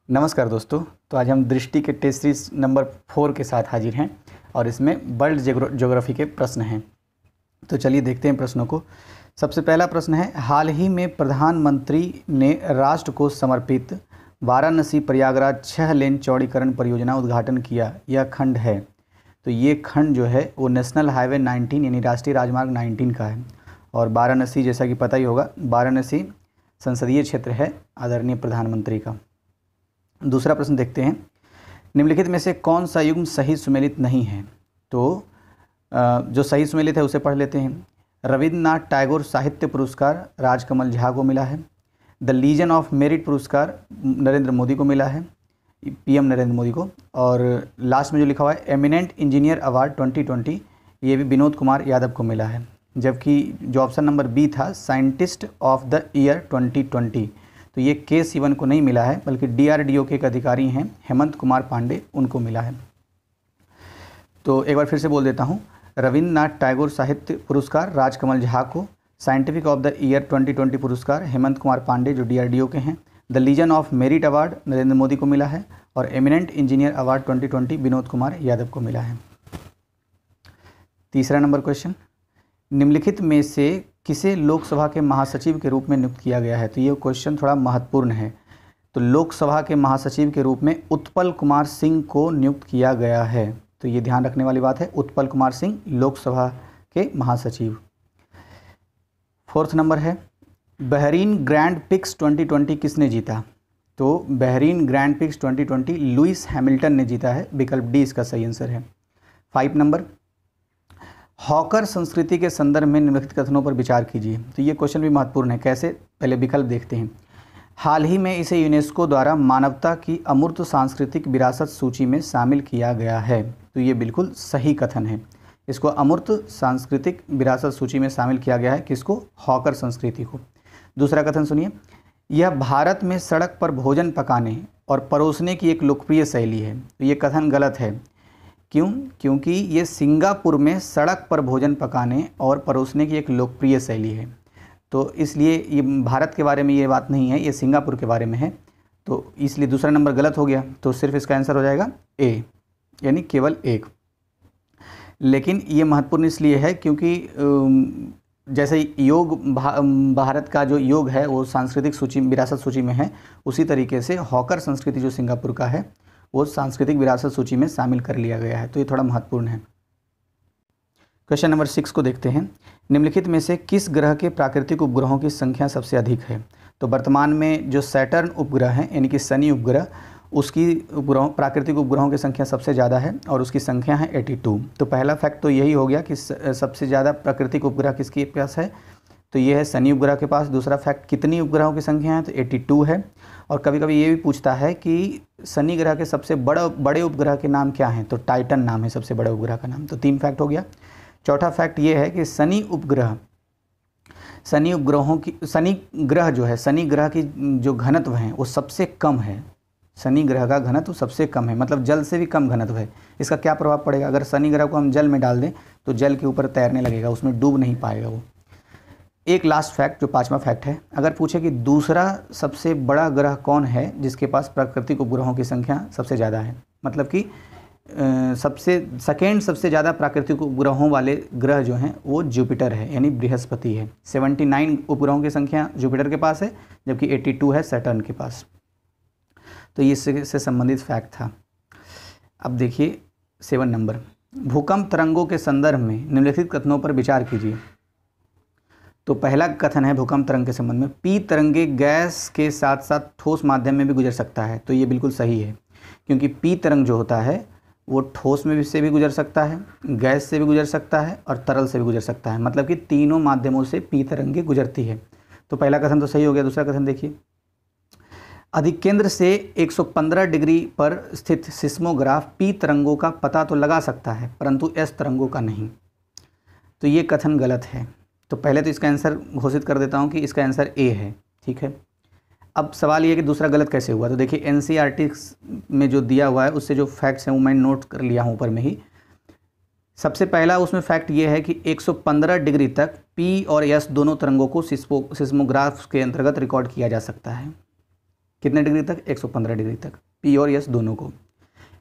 नमस्कार दोस्तों। तो आज हम दृष्टि के टेस्ट सीरीज नंबर 4 के साथ हाजिर हैं और इसमें वर्ल्ड ज्योग्राफी के प्रश्न हैं। तो चलिए देखते हैं प्रश्नों को। सबसे पहला प्रश्न है, हाल ही में प्रधानमंत्री ने राष्ट्र को समर्पित वाराणसी प्रयागराज 6 लेन चौड़ीकरण परियोजना उद्घाटन किया, यह खंड है। तो ये खंड जो है वो नेशनल हाईवे 19 यानी राष्ट्रीय राजमार्ग 19 का है। और वाराणसी जैसा कि पता ही होगा, वाराणसी संसदीय क्षेत्र है आदरणीय प्रधानमंत्री का। दूसरा प्रश्न देखते हैं, निम्नलिखित में से कौन सा युग्म सही सुमेलित नहीं है। तो जो सही सुमेलित है उसे पढ़ लेते हैं। रविन्द्रनाथ टैगोर साहित्य पुरस्कार राजकमल झा को मिला है। द लीजन ऑफ मेरिट पुरस्कार नरेंद्र मोदी को मिला है, पीएम नरेंद्र मोदी को। और लास्ट में जो लिखा हुआ है एमिनेंट इंजीनियर अवार्ड 2020, ये भी विनोद कुमार यादव को मिला है। जबकि जो ऑप्शन नंबर बी था साइंटिस्ट ऑफ द ईयर 2020, तो ये के सिवन को नहीं मिला है, बल्कि डीआरडीओ के एक अधिकारी हैं हेमंत कुमार पांडे, उनको मिला है। तो एक बार फिर से बोल देता हूँ, रविन्द्रनाथ टैगोर साहित्य पुरस्कार राजकमल झा को, साइंटिफिक ऑफ द ईयर 2020 पुरस्कार हेमंत कुमार पांडे जो डीआरडीओ के हैं, the Legion of Merit award Narendra Modi को मिला है, और eminent engineer award 2020 Vinod Kumar Yadav को मिला है। तीसरा नंबर क्वेश्चन, निम्नलिखित में से किसे लोकसभा के महासचिव के रूप में नियुक्त किया गया है। तो ये क्वेश्चन थोड़ा महत्वपूर्ण है। तो लोकसभा के महासचिव के रूप में उत्पल कुमार सिंह को नियुक्त किया गया है। तो ये ध्यान रखने वाली बात है, उत्पल कुमार सिंह लोकसभा के महासचिव। फोर्थ नंबर है, बहरीन ग्रैंड पिक्स 2020 किसने जीता। तो Bahrain grand pics 2020 Lewis Hamilton ने जीता है, विकल्प डी इसका सही आंसर है। 5 नंबर, हॉकर संस्कृति के संदर्भ में निम्नलिखित कथनों पर विचार कीजिए। तो ये क्वेश्चन भी महत्वपूर्ण है, कैसे, पहले विकल्प देखते हैं। हाल ही में इसे यूनेस्को द्वारा मानवता की अमूर्त सांस्कृतिक विरासत सूची में शामिल किया गया है। तो ये बिल्कुल सही कथन है, इसको अमूर्त सांस्कृतिक विरासत सूची में शामिल किया गया है, किसको, हॉकर संस्कृति को। दूसरा कथन सुनिए, यह भारत में सड़क पर भोजन पकाने और परोसने की एक लोकप्रिय शैली है। तो ये कथन गलत है। क्यों? क्योंकि ये सिंगापुर में सड़क पर भोजन पकाने और परोसने की एक लोकप्रिय शैली है। तो इसलिए ये भारत के बारे में ये बात नहीं है, ये सिंगापुर के बारे में है। तो इसलिए दूसरा नंबर गलत हो गया, तो सिर्फ इसका आंसर हो जाएगा ए, यानी केवल एक। लेकिन ये महत्वपूर्ण इसलिए है क्योंकि जैसे योग भारत का जो योग है वो सांस्कृतिक सूची विरासत सूची में है, उसी तरीके से हॉकर संस्कृति जो सिंगापुर का है वो सांस्कृतिक विरासत सूची में शामिल कर लिया गया है। तो ये थोड़ा महत्वपूर्ण है। क्वेश्चन नंबर 6 को देखते हैं, निम्नलिखित में से किस ग्रह के प्राकृतिक उपग्रहों की संख्या सबसे अधिक है। तो वर्तमान में जो सैटर्न उपग्रह है यानी कि शनि उपग्रह, उसकी प्राकृतिक उपग्रहों की संख्या सबसे ज़्यादा है और उसकी संख्या है 82। तो पहला फैक्ट तो यही हो गया कि सबसे ज़्यादा प्राकृतिक उपग्रह किसके पास है, तो ये है शनि उपग्रह के पास। दूसरा फैक्ट, कितनी उपग्रहों की संख्या है, तो 82 है। और कभी कभी ये भी पूछता है कि शनि ग्रह के सबसे बड़े उपग्रह के नाम क्या हैं, तो टाइटन नाम है सबसे बड़े उपग्रह का नाम। तो 3 फैक्ट हो गया। चौथा फैक्ट ये है कि शनि ग्रह जो है, शनि ग्रह की जो घनत्व है वो सबसे कम है। शनि ग्रह का घनत्व सबसे कम है, मतलब जल से भी कम घनत्व है। इसका क्या प्रभाव पड़ेगा, अगर शनि ग्रह को हम जल में डाल दें तो जल के ऊपर तैरने लगेगा, उसमें डूब नहीं पाएगा वो। एक लास्ट फैक्ट जो 5वां फैक्ट है, अगर पूछे कि दूसरा सबसे बड़ा ग्रह कौन है जिसके पास प्राकृतिक उपग्रहों की संख्या सबसे ज़्यादा है, मतलब कि सेकेंड सबसे ज़्यादा प्राकृतिक उपग्रहों वाले ग्रह जो हैं वो जुपिटर है, यानी बृहस्पति है। 79 उपग्रहों की संख्या जुपिटर के पास है, जबकि 82 है सैटर्न के पास। तो ये इससे संबंधित फैक्ट था। अब देखिए 7 नंबर, भूकंप तरंगों के संदर्भ में निम्नलिखित कथनों पर विचार कीजिए। तो पहला कथन है भूकंप तरंग के संबंध में, पी तरंगे गैस के साथ साथ ठोस माध्यम में भी गुजर सकता है। तो ये बिल्कुल सही है, क्योंकि पी तरंग जो होता है वो ठोस में से भी गुजर सकता है, गैस से भी गुजर सकता है और तरल से भी गुजर सकता है, मतलब कि तीनों माध्यमों से पी तरंगे गुजरती है। तो पहला कथन तो सही हो गया। दूसरा कथन देखिए, अधिकेंद्र से 115 डिग्री पर स्थित सिस्मोग्राफ पी तरंगों का पता तो लगा सकता है परंतु एस तरंगों का नहीं। तो ये कथन गलत है। तो पहले तो इसका आंसर घोषित कर देता हूँ कि इसका आंसर ए है, ठीक है। अब सवाल ये है कि दूसरा गलत कैसे हुआ। तो देखिए एनसीईआरटी में जो दिया हुआ है उससे जो फैक्ट्स हैं वो मैं नोट कर लिया हूँ ऊपर में ही। सबसे पहला उसमें फैक्ट ये है कि 115 डिग्री तक पी और एस दोनों तरंगों को सिस्मोग्राफ के अंतर्गत रिकॉर्ड किया जा सकता है। कितने डिग्री तक? 115 डिग्री तक, पी और एस दोनों को।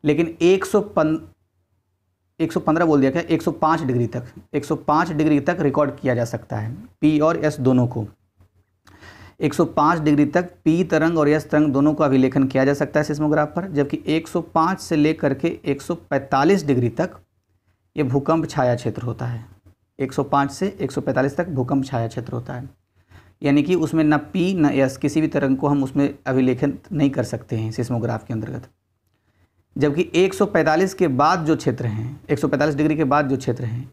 लेकिन 115 बोल दिया क्या, 105 डिग्री तक, 105 डिग्री तक रिकॉर्ड किया जा सकता है पी और एस दोनों को। 105 डिग्री तक पी तरंग और एस तरंग दोनों का अभिलेखन किया जा सकता है सिस्मोग्राफ पर, जबकि 105 से लेकर के 145 डिग्री तक ये भूकंप छाया क्षेत्र होता है। 105 से 145 तक भूकंप छाया क्षेत्र होता है, यानी कि उसमें न पी न एस किसी भी तरंग को हम उसमें अभिलेखन नहीं कर सकते हैं सिस्मोग्राफ के अंतर्गत। जबकि 145 के बाद जो क्षेत्र हैं, 145 डिग्री के बाद जो क्षेत्र हैं,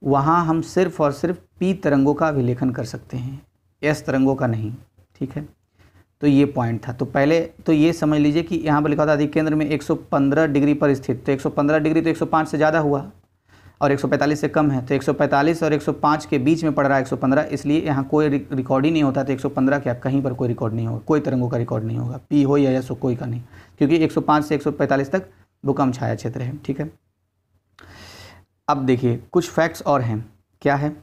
वहाँ हम सिर्फ और सिर्फ पी तरंगों का अभिलेखन कर सकते हैं, एस तरंगों का नहीं। ठीक है, तो ये पॉइंट था। तो पहले तो ये समझ लीजिए कि यहाँ पर लिखा था अधिक केंद्र में 115 डिग्री पर स्थित, तो 115 डिग्री तो 105 से ज़्यादा हुआ और 145 से कम है, तो 145 और 105 के बीच में पड़ रहा है 115, इसलिए यहाँ कोई रिकॉर्ड ही नहीं होता। तो 115 क्या, कहीं पर कोई रिकॉर्ड नहीं होगा, कोई तरंगों का रिकॉर्ड नहीं होगा, पी हो या एस हो, कोई का नहीं, क्योंकि 105 से 145 तक भूकंप छाया क्षेत्र है। ठीक है, अब देखिए कुछ फैक्ट्स और हैं। क्या है?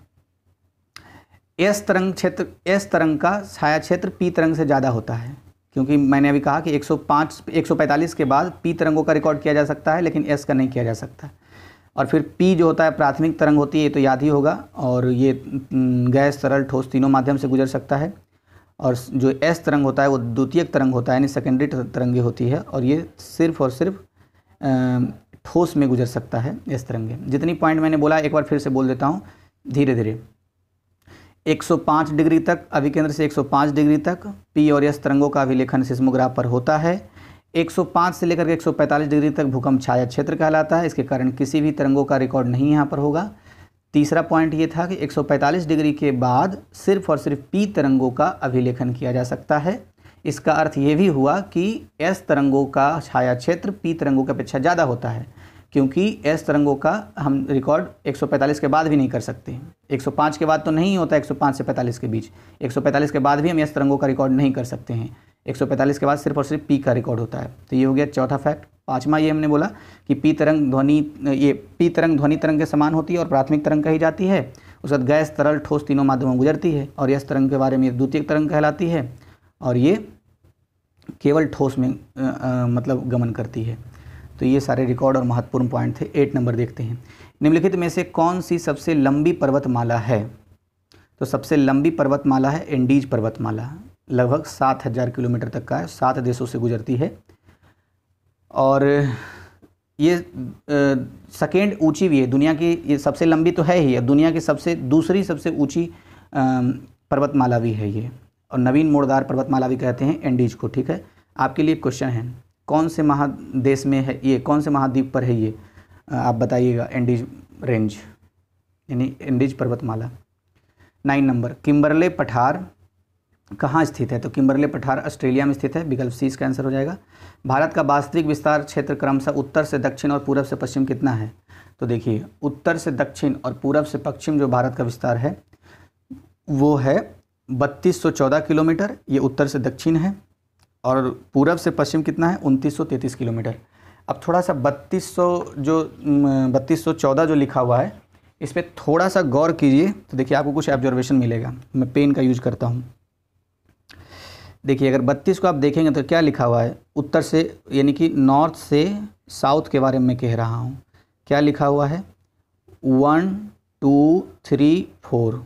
एस तरंग क्षेत्र, एस तरंग का छाया क्षेत्र पी तरंग से ज़्यादा होता है, क्योंकि मैंने अभी कहा कि 145 के बाद पी तरंगों का रिकॉर्ड किया जा सकता है, लेकिन एस का नहीं किया जा सकता। और फिर पी जो होता है प्राथमिक तरंग होती है, ये तो याद ही होगा, और ये गैस, तरल, ठोस तीनों माध्यम से गुजर सकता है। और जो एस तरंग होता है वो द्वितीयक तरंग होता है, यानी सेकेंडरी तरंगे होती है, और ये सिर्फ और सिर्फ ठोस में गुजर सकता है एस तरंगे। जितनी पॉइंट मैंने बोला एक बार फिर से बोल देता हूँ धीरे धीरे। 105 डिग्री तक, अभिकेंद्र से 105 डिग्री तक पी और एस तरंगों का अभिलेखन सिस्मोग्राफ पर होता है। 105 से लेकर के 145 डिग्री तक भूकंप छाया क्षेत्र कहलाता है, इसके कारण किसी भी तरंगों का रिकॉर्ड नहीं यहाँ पर होगा। तीसरा पॉइंट ये था कि 145 डिग्री के बाद सिर्फ और सिर्फ पी तरंगों का अभिलेखन किया जा सकता है। इसका अर्थ ये भी हुआ कि एस तरंगों का छाया क्षेत्र पी तरंगों की अपेक्षा ज़्यादा होता है, क्योंकि एस तरंगों का हम रिकॉर्ड 145 के बाद भी नहीं कर सकते। 105 के बाद तो नहीं होता, 105 से 45 के बीच, 145 के बाद भी हम एस तरंगों का रिकॉर्ड नहीं कर सकते हैं। 145 के बाद सिर्फ और सिर्फ पी का रिकॉर्ड होता है। तो ये हो गया चौथा फैक्ट। पाँचवा ये हमने बोला कि पी तरंग ध्वनि तरंग के समान होती है और प्राथमिक तरंग कही जाती है। उसके बाद गैस, तरल, ठोस तीनों माध्यमों में गुजरती है, और एस तरंग के बारे में द्वितीयक तरंग कहलाती है, और ये केवल ठोस में मतलब गमन करती है। तो ये सारे रिकॉर्ड और महत्वपूर्ण पॉइंट थे। 8 नंबर देखते हैं, निम्नलिखित में से कौन सी सबसे लंबी पर्वतमाला है? तो सबसे लंबी पर्वतमाला है एंडीज पर्वतमाला, लगभग 7000 किलोमीटर तक का है, 7 देशों से गुजरती है, और ये सेकेंड ऊंची भी है दुनिया की। ये सबसे लंबी तो है ही, दुनिया की दूसरी सबसे ऊंची पर्वतमाला भी है ये, और नवीन मोड़दार पर्वतमाला भी कहते हैं एंडीज को। ठीक है, आपके लिए क्वेश्चन है, कौन से महादेश में है ये, कौन से महाद्वीप पर है ये, आप बताइएगा। एंडीज रेंज यानी एंडीज पर्वतमाला। 9 नंबर, किम्बरले पठार कहाँ स्थित है? तो किम्बरले पठार ऑस्ट्रेलिया में स्थित है, विकल्प सी इसका आंसर हो जाएगा। भारत का वास्तविक विस्तार क्षेत्र क्रमशः उत्तर से दक्षिण और पूरब से पश्चिम कितना है? तो देखिए, उत्तर से दक्षिण और पूरब से पश्चिम जो भारत का विस्तार है वो है 3214 किलोमीटर, ये उत्तर से दक्षिण है, और पूरब से पश्चिम कितना है? 2933 किलोमीटर। अब थोड़ा सा 3214 जो लिखा हुआ है इस पर थोड़ा सा गौर कीजिए, तो देखिए आपको कुछ ऑब्जर्वेशन मिलेगा। मैं पेन का यूज करता हूँ। देखिए, अगर 32 को आप देखेंगे तो क्या लिखा हुआ है? उत्तर से यानी कि नॉर्थ से साउथ के बारे में कह रहा हूँ। क्या लिखा हुआ है? 1 2 3 4।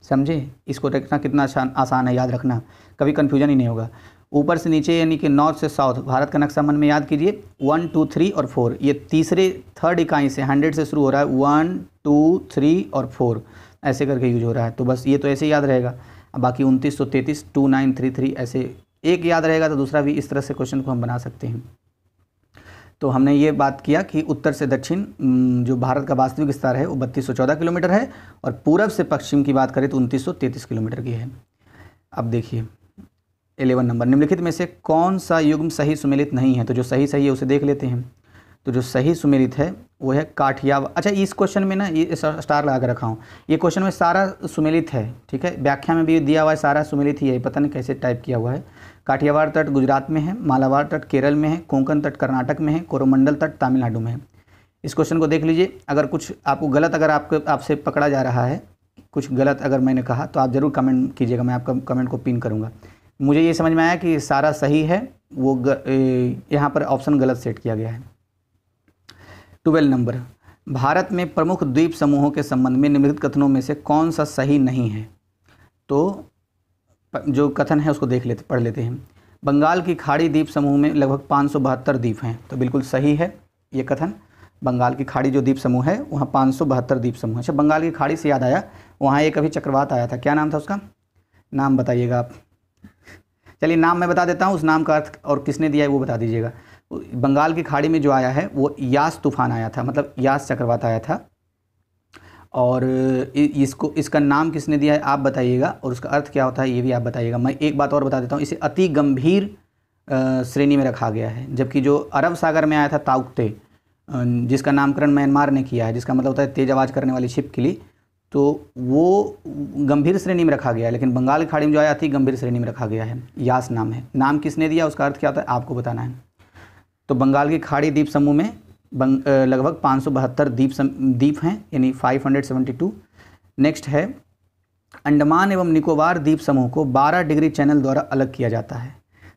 समझे? इसको रखना कितना आसान है, याद रखना, कभी कन्फ्यूजन ही नहीं होगा। ऊपर से नीचे यानी कि नॉर्थ से साउथ, भारत का नक्शा मन में याद कीजिए। 1 2 3 और 4, ये थर्ड इकाई से 100 से शुरू हो रहा है। 1 2 3 और 4 ऐसे करके यूज हो रहा है। तो बस ये तो ऐसे याद रहेगा। अब बाकी 2933 2933 ऐसे एक याद रहेगा तो दूसरा भी इस तरह से क्वेश्चन को हम बना सकते हैं। तो हमने ये बात किया कि उत्तर से दक्षिण जो भारत का वास्तविक विस्तार है वो 3214 किलोमीटर है, और पूरब से पश्चिम की बात करें तो 2933 किलोमीटर की है। अब देखिए 11 नंबर, निम्नलिखित में से कौन सा युग्म सही सुमेलित नहीं है? तो जो सही है उसे देख लेते हैं। तो जो सही सुमेलित है वो है काठियावाड़। अच्छा, इस क्वेश्चन में ना ये स्टार लगा कर रखा हूँ, ये क्वेश्चन में सारा सुमेलित है। ठीक है, व्याख्या में भी दिया हुआ है, सारा सुमेलित ही है, पता नहीं कैसे टाइप किया हुआ है। काठियावाड़ तट गुजरात में है, मालाबार तट केरल में है, कोंकण तट कर्नाटक में है, कोरोमंडल तट तमिलनाडु में है। इस क्वेश्चन को देख लीजिए। अगर कुछ आपको गलत अगर आपसे पकड़ा जा रहा है, कुछ गलत अगर मैंने कहा तो आप ज़रूर कमेंट कीजिएगा, मैं आपका कमेंट को पिन करूँगा। मुझे ये समझ में आया कि सारा सही है, वो यहाँ पर ऑप्शन गलत सेट किया गया है। 12 नंबर, भारत में प्रमुख द्वीप समूहों के संबंध में निम्नलिखित कथनों में से कौन सा सही नहीं है? तो जो कथन है उसको पढ़ लेते हैं। बंगाल की खाड़ी द्वीप समूह में लगभग 572 द्वीप हैं, तो बिल्कुल सही है ये कथन। बंगाल की खाड़ी जो द्वीप समूह है वहाँ 572 द्वीप समूह है। अच्छा, बंगाल की खाड़ी से याद आया, वहाँ एक अभी चक्रवात आया था, क्या नाम था उसका? नाम बताइएगा आप। चलिए नाम मैं बता देता हूँ, उस नाम का अर्थ और किसने दिया है वो बता दीजिएगा। बंगाल की खाड़ी में जो आया है वो यास तूफान आया था, मतलब यास चक्रवात आया था, और इसका नाम किसने दिया है आप बताइएगा, और उसका अर्थ क्या होता है ये भी आप बताइएगा। मैं एक बात और बता देता हूँ, इसे अति गंभीर श्रेणी में रखा गया है, जबकि जो अरब सागर में आया था ताउक्ते, जिसका नामकरण म्यांमार ने किया है, जिसका मतलब होता है तेज आवाज़ करने वाली छिपकली, तो वो गंभीर श्रेणी में रखा गया है, लेकिन बंगाल की खाड़ी में जो आया अति गंभीर श्रेणी में रखा गया है। यास नाम है, नाम किसने दिया उसका अर्थ क्या होता है आपको बताना है। तो बंगाल की खाड़ी द्वीप समूह में लगभग 572 द्वीप हैं, यानी 572। नेक्स्ट है, अंडमान एवं निकोबार द्वीप समूह को 12 डिग्री चैनल द्वारा अलग किया जाता है,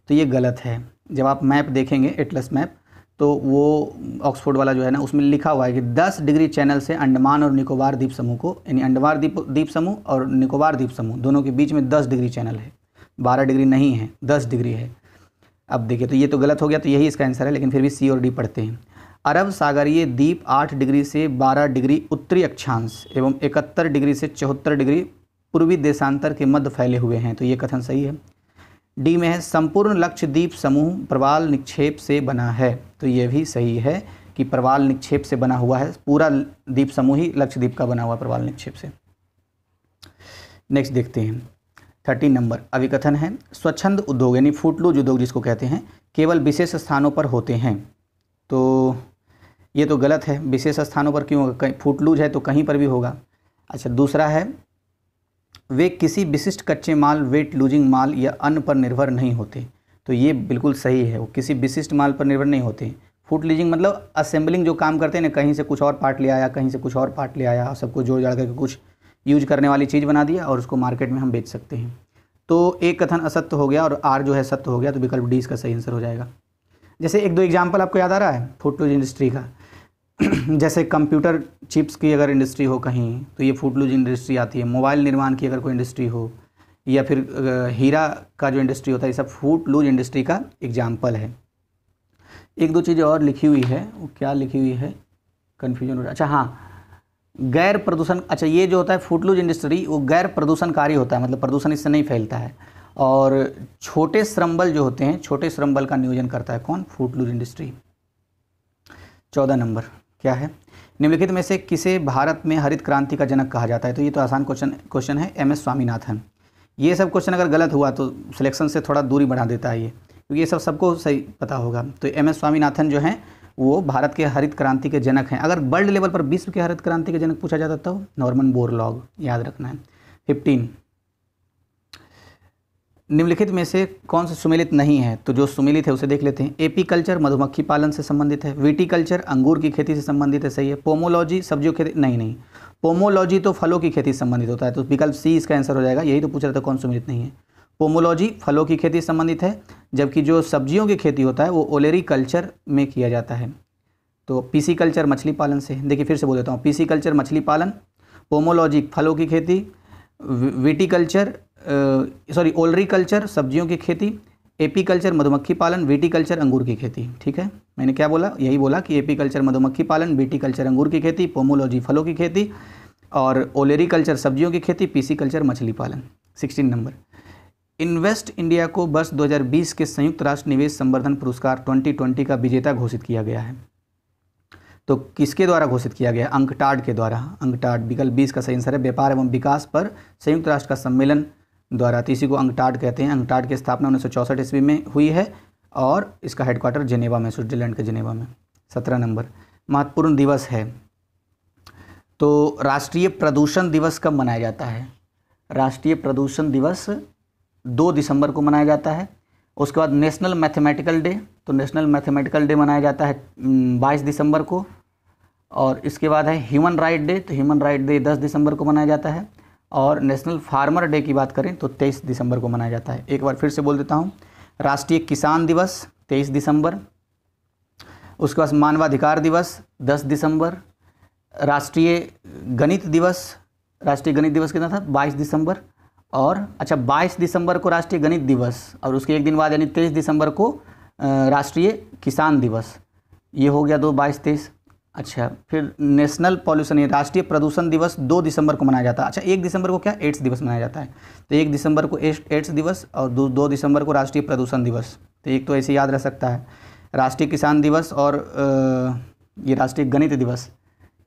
तो ये गलत है। जब आप मैप देखेंगे एटलस मैप, तो वो ऑक्सफोर्ड वाला जो है ना, उसमें लिखा हुआ है कि 10 डिग्री चैनल से अंडमान और निकोबार द्वीप समूह को, यानी अंडमान द्वीप समूह और निकोबार द्वीप समूह दोनों के बीच में 10 डिग्री चैनल है, 12 डिग्री नहीं है, 10 डिग्री है। अब देखिए, तो ये तो गलत हो गया, तो यही इसका आंसर है, लेकिन फिर भी सी और डी पढ़ते हैं। अरब सागरीय द्वीप 8 डिग्री से 12 डिग्री उत्तरी अक्षांश एवं 71 डिग्री से 74 डिग्री पूर्वी देशांतर के मध्य फैले हुए हैं, तो ये कथन सही है। डी में है, संपूर्ण लक्षद्वीप समूह प्रवाल निक्षेप से बना है, तो ये भी सही है कि प्रवाल निक्षेप से बना हुआ है, पूरा द्वीप समूह ही लक्षद्वीप का बना हुआ प्रवाल निक्षेप से। नेक्स्ट देखते हैं 13 नंबर, अभिकथन है, स्वच्छंद उद्योग यानी फूटलूज उद्योग जिसको कहते हैं केवल विशेष स्थानों पर होते हैं, तो ये तो गलत है। विशेष स्थानों पर क्यों होगा? कहीं फूटलूज है तो कहीं पर भी होगा। अच्छा, दूसरा है, वे किसी विशिष्ट कच्चे माल, वेट लूजिंग माल या अन्य पर निर्भर नहीं होते, तो ये बिल्कुल सही है, वो किसी विशिष्ट माल पर निर्भर नहीं होते। फूट लीजिंग मतलब असेंबलिंग जो काम करते हैं ना, कहीं से कुछ और पार्ट ले आया, कहीं से कुछ और पार्ट ले आया, सबको जोड़ जाड़ करके कुछ यूज करने वाली चीज़ बना दिया और उसको मार्केट में हम बेच सकते हैं। तो एक कथन असत्य हो गया और आर जो है सत्य हो गया, तो विकल्प डी इसका सही आंसर हो जाएगा। जैसे एक दो एग्जाम्पल आपको याद आ रहा है फूटलूज इंडस्ट्री का जैसे कंप्यूटर चिप्स की अगर इंडस्ट्री हो कहीं, तो ये फूटलूज इंडस्ट्री आती है। मोबाइल निर्माण की अगर कोई इंडस्ट्री हो, या फिर हीरा का जो इंडस्ट्री होता है, ये सब फूटलूज इंडस्ट्री का एग्जाम्पल है। एक दो चीज़ें और लिखी हुई है, वो क्या लिखी हुई है, कन्फ्यूजन हो रहा है। अच्छा हाँ, गैर प्रदूषण, अच्छा ये जो होता है फूटलूज इंडस्ट्री वो गैर प्रदूषणकारी होता है, मतलब प्रदूषण इससे नहीं फैलता है। और छोटे श्रम बल जो होते हैं, छोटे श्रम बल का नियोजन करता है कौन? फूटलूज इंडस्ट्री। 14 नंबर क्या है, निम्नलिखित में से किसे भारत में हरित क्रांति का जनक कहा जाता है? तो ये तो आसान क्वेश्चन है, एम.एस. स्वामीनाथन। ये सब क्वेश्चन अगर गलत हुआ तो सिलेक्शन से थोड़ा दूरी बढ़ा देता है ये, क्योंकि ये सब सबको सही पता होगा। तो एम.एस. स्वामीनाथन जो हैं वो भारत के हरित क्रांति के जनक हैं। अगर वर्ल्ड लेवल पर विश्व के हरित क्रांति के जनक पूछा जाता तो नॉर्मन बोरलॉग, याद रखना है। 15, निम्नलिखित में से कौन सा सुमेलित नहीं है? तो जो सुमेलित है उसे देख लेते हैं। एपीकल्चर मधुमक्खी पालन से संबंधित है, विटीकल्चर अंगूर की खेती से संबंधित है, सही है। पोमोलॉजी सब्जियों खेती, नहीं, पोमोलॉजी तो फलों की खेती से संबंधित होता है, तो विकल्प सी इसका आंसर हो जाएगा। यही तो पूछ रहा था कौन सुमेलित नहीं है। पोमोलॉजी फलों की खेती से संबंधित है, जबकि जो सब्जियों की खेती होता है वो ओलेरी कल्चर में किया जाता है। तो पीसी कल्चर मछली पालन से, देखिए फिर से बोल देता हूँ, पीसी कल्चर मछली पालन, पोमोलॉजी फलों की खेती, विटीकल्चर ओलरी कल्चर सब्जियों की खेती, एपीकल्चर मधुमक्खी पालन, विटीकल्चर अंगूर की खेती। ठीक है, मैंने क्या बोला? यही बोला कि एपीकल्चर मधुमक्खी पालन, विटीकल्चर अंगूर की खेती, पोमोलॉजी फलों की खेती और ओलेरी कल्चर सब्जियों की खेती, पीसी कल्चर मछली पालन। 16 नंबर, इन्वेस्ट इंडिया को वर्ष 2020 के संयुक्त राष्ट्र निवेश संवर्धन पुरस्कार 2020 का विजेता घोषित किया गया है। तो किसके द्वारा घोषित किया गया? अंकटाड के द्वारा। अंकटाड विकल्प 20 का सही आंसर है। व्यापार एवं विकास पर संयुक्त राष्ट्र का सम्मेलन द्वारा, तो इसी को अंकटाड कहते हैं। अंकटाड की स्थापना 1964 ईस्वी में हुई है और इसका हेडक्वार्टर जेनेवा में, स्विट्जरलैंड के जेनेवा में। 17 नंबर, महत्वपूर्ण दिवस है। तो राष्ट्रीय प्रदूषण दिवस कब मनाया जाता है? राष्ट्रीय प्रदूषण दिवस 2 दिसंबर को मनाया जाता है। उसके बाद नेशनल मैथमेटिकल डे, तो नेशनल मैथमेटिकल डे मनाया जाता है 22 दिसंबर को। और इसके बाद है ह्यूमन राइट डे, तो ह्यूमन राइट डे 10 दिसंबर को मनाया जाता है। और नेशनल फार्मर डे की बात करें तो 23 दिसंबर को मनाया जाता है। एक बार फिर से बोल देता हूँ, राष्ट्रीय किसान दिवस 23 दिसंबर, उसके बाद मानवाधिकार दिवस 10 दिसंबर, राष्ट्रीय गणित दिवस कितना था 22 दिसंबर, और अच्छा 22 दिसंबर को राष्ट्रीय गणित दिवस और उसके एक दिन बाद यानी 23 दिसंबर को राष्ट्रीय किसान दिवस। ये हो गया 2, 22, 23। अच्छा फिर नेशनल पॉल्यूशन राष्ट्रीय प्रदूषण दिवस 2 दिसंबर को मनाया जाता है। अच्छा 1 दिसंबर को क्या एड्स दिवस मनाया जाता है, तो 1 दिसंबर को एड्स दिवस और 2 दिसंबर को राष्ट्रीय प्रदूषण दिवस। तो एक तो ऐसे याद रह सकता है, राष्ट्रीय किसान दिवस और ये राष्ट्रीय गणित दिवस,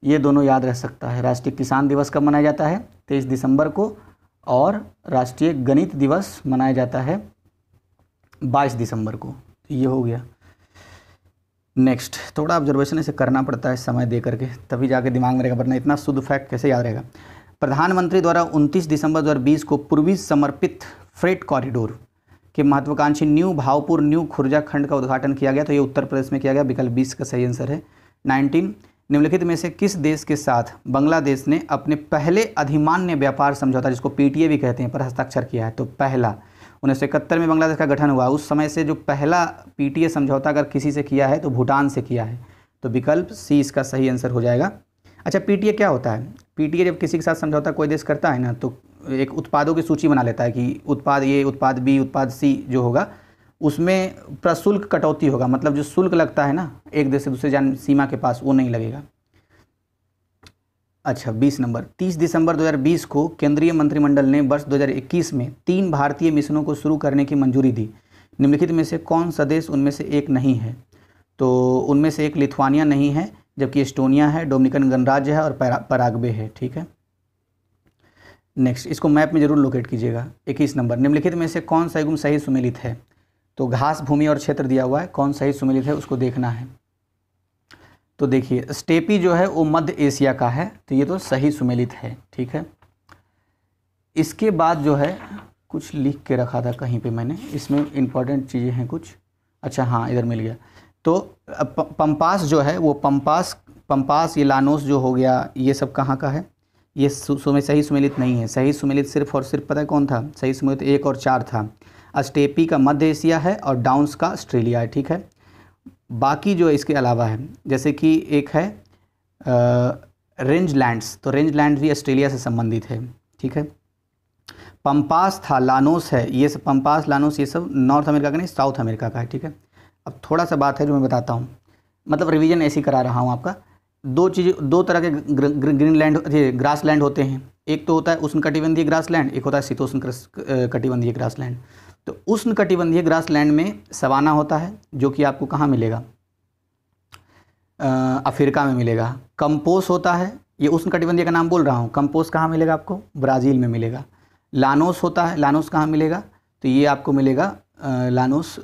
ये दोनों याद रह सकता है। राष्ट्रीय किसान दिवस कब मनाया जाता है 23 दिसंबर को, और राष्ट्रीय गणित दिवस मनाया जाता है 22 दिसंबर को। तो ये हो गया। नेक्स्ट, थोड़ा ऑब्जर्वेशन इसे करना पड़ता है समय दे करके, तभी जाके दिमाग में रहेगा, वरना इतना शुद्ध फैक्ट कैसे याद रहेगा। प्रधानमंत्री द्वारा 29 दिसंबर 2020 को पूर्वी समर्पित फ्रेट कॉरिडोर के महत्वाकांक्षी न्यू भावपुर न्यू खुर्जा खंड का उद्घाटन किया गया। तो ये उत्तर प्रदेश में किया गया, विकल्प 20 का सही आंसर है। 19, निम्नलिखित में से किस देश के साथ बांग्लादेश ने अपने पहले अधिमान्य व्यापार समझौता, जिसको PTA भी कहते हैं, पर हस्ताक्षर किया है? तो पहला 1971 में बांग्लादेश का गठन हुआ, उस समय से जो पहला PTA समझौता अगर किसी से किया है तो भूटान से किया है। तो विकल्प C इसका सही आंसर हो जाएगा। अच्छा PTA क्या होता है? PTA जब किसी के साथ समझौता कोई देश करता है ना, तो एक उत्पादों की सूची बना लेता है कि उत्पाद A, उत्पाद B, उत्पाद C जो होगा उसमें प्रशुल्क कटौती होगा, मतलब जो शुल्क लगता है ना एक देश से दूसरे जान सीमा के पास, वो नहीं लगेगा। अच्छा 20 नंबर, 30 दिसंबर 2020 को केंद्रीय मंत्रिमंडल ने वर्ष 2021 में 3 भारतीय मिशनों को शुरू करने की मंजूरी दी। निम्नलिखित में से कौन सा देश उनमें से एक नहीं है? तो उनमें से एक लिथुआनिया नहीं है, जबकि एस्टोनिया है, डोमिनिकन गणराज्य है और पराग्वे है। ठीक है, नेक्स्ट, इसको मैप में जरूर लोकेट कीजिएगा। 21 नंबर, निम्नलिखित में से कौन सा युग्म सही सुमेलित है? तो घास, भूमि और क्षेत्र दिया हुआ है, कौन सही सुमेलित है उसको देखना है। तो देखिए स्टेपी जो है वो मध्य एशिया का है, तो ये तो सही सुमेलित है। ठीक है, इसके बाद जो है कुछ लिख के रखा था कहीं पे मैंने, इसमें इंपॉर्टेंट चीज़ें हैं कुछ। अच्छा हाँ, इधर मिल गया। तो पंपास जो है वो पंपास ये लानोस जो हो गया, ये सब कहाँ का है? ये सही सुमेलित नहीं है। सही सुमेलित सिर्फ और सिर्फ पता है कौन था? सही सुमेलित 1 और 4 था। स्टेपी का मध्य एशिया है और डाउन्स का ऑस्ट्रेलिया है। ठीक है, बाकी जो इसके अलावा है, जैसे कि एक है रेंज लैंड्स, तो रेंज लैंड भी ऑस्ट्रेलिया से संबंधित है। ठीक है, पंपास था, लानोस है, ये सब पंपास लानोस ये सब नॉर्थ अमेरिका का नहीं साउथ अमेरिका का है। ठीक है, अब थोड़ा सा बात है जो मैं बताता हूँ, मतलब रिवीजन ऐसी करा रहा हूँ आपका। दो तरह के ग्रीनलैंड ग्रास लैंड होते हैं, एक तो होता है उष्णकटिबंधीय ग्रास लैंड, एक होता है शीतोष्ण कटिबंधीय ग्रास लैंड। तो उष्णकटिबंधीय ग्रास लैंड में सवाना होता है, जो कि आपको कहाँ मिलेगा? अफ्रीका में मिलेगा। कंपोस होता है, ये उष्णकटिबंधीय का नाम बोल रहा हूँ, कंपोस कहाँ मिलेगा आपको? ब्राज़ील में मिलेगा। लानोस होता है, लानोस कहाँ मिलेगा? तो ये आपको मिलेगा लानोस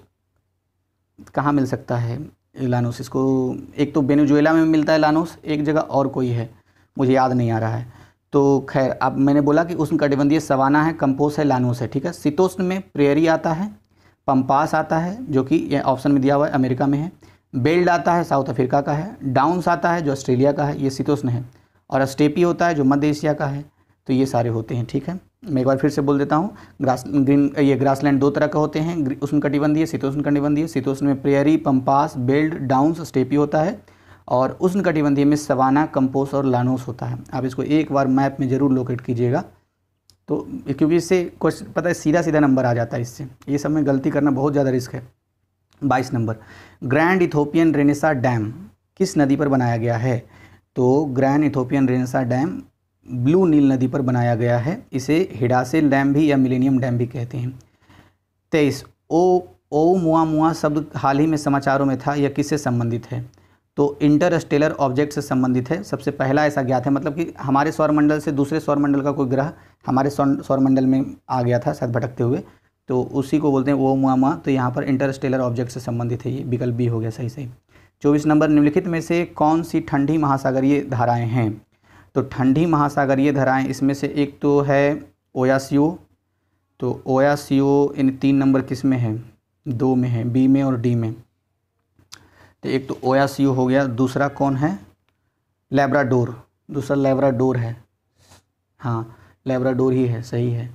कहाँ मिल सकता है लानोस? इसको एक तो वेनेजुएला में मिलता है लानोस, एक जगह और कोई है मुझे याद नहीं आ रहा है। तो खैर, अब मैंने बोला कि उष्णकटिबंधीय सवाना है, कंपोस है, लानोस है। ठीक है, शीतोष्ण में प्रेयरी आता है, पंपास आता है जो कि ये ऑप्शन में दिया हुआ है अमेरिका में है, बेल्ट आता है साउथ अफ्रीका का है, डाउन्स आता है जो ऑस्ट्रेलिया का है, ये शीतोष्ण है, और स्टेपी होता है जो मध्य एशिया का है। तो ये सारे होते हैं। ठीक है, मैं एक बार फिर से बोल देता हूँ, ग्रासलैंड 2 तरह के होते हैं, उष्णकटिबंधीय, शीतोष्ण कटिबंधीय। शीतोष्ण में prairie, pampas, belt, downs, steppe होता है, और उष्णकटिबंधीय में सवाना, कंपोस और लानोस होता है। आप इसको एक बार मैप में ज़रूर लोकेट कीजिएगा, तो क्योंकि इससे क्वेश्चन पता है सीधा नंबर आ जाता है इससे, ये सब में गलती करना बहुत ज़्यादा रिस्क है। 22 number, Grand Ethiopian Renaissance Dam किस नदी पर बनाया गया है? तो Grand Ethiopian Renaissance Dam Blue Nile नदी पर बनाया गया है, इसे हिडासे डैम भी या मिलेनियम डैम भी कहते हैं। 23, ओमुआमुआ शब्द हाल ही में समाचारों में था, यह किससे संबंधित है? तो इंटरस्टेलर ऑब्जेक्ट से संबंधित है। सबसे पहला ऐसा ज्ञात है, मतलब कि हमारे सौरमंडल से दूसरे सौरमंडल का कोई ग्रह हमारे सौरमंडल में आ गया था शायद भटकते हुए, तो उसी को बोलते हैं ओमुआमुआ। तो यहाँ पर इंटरस्टेलर ऑब्जेक्ट से संबंधित है, ये विकल्प बी हो गया सही। 24 नंबर, निम्नलिखित में से कौन सी ठंडी महासागरीय धाराएँ हैं? तो ठंडी महासागरीय धाराएँ इसमें से एक तो है ओयासियो। तो ओयासियो इन 3 नंबर किस में है? 2 में है, बी में और डी में। तो एक तो ओयासियो हो गया, दूसरा कौन है? लैब्राडोर, दूसरा लैब्राडोर है। हाँ, लेब्राडोर ही है, सही है।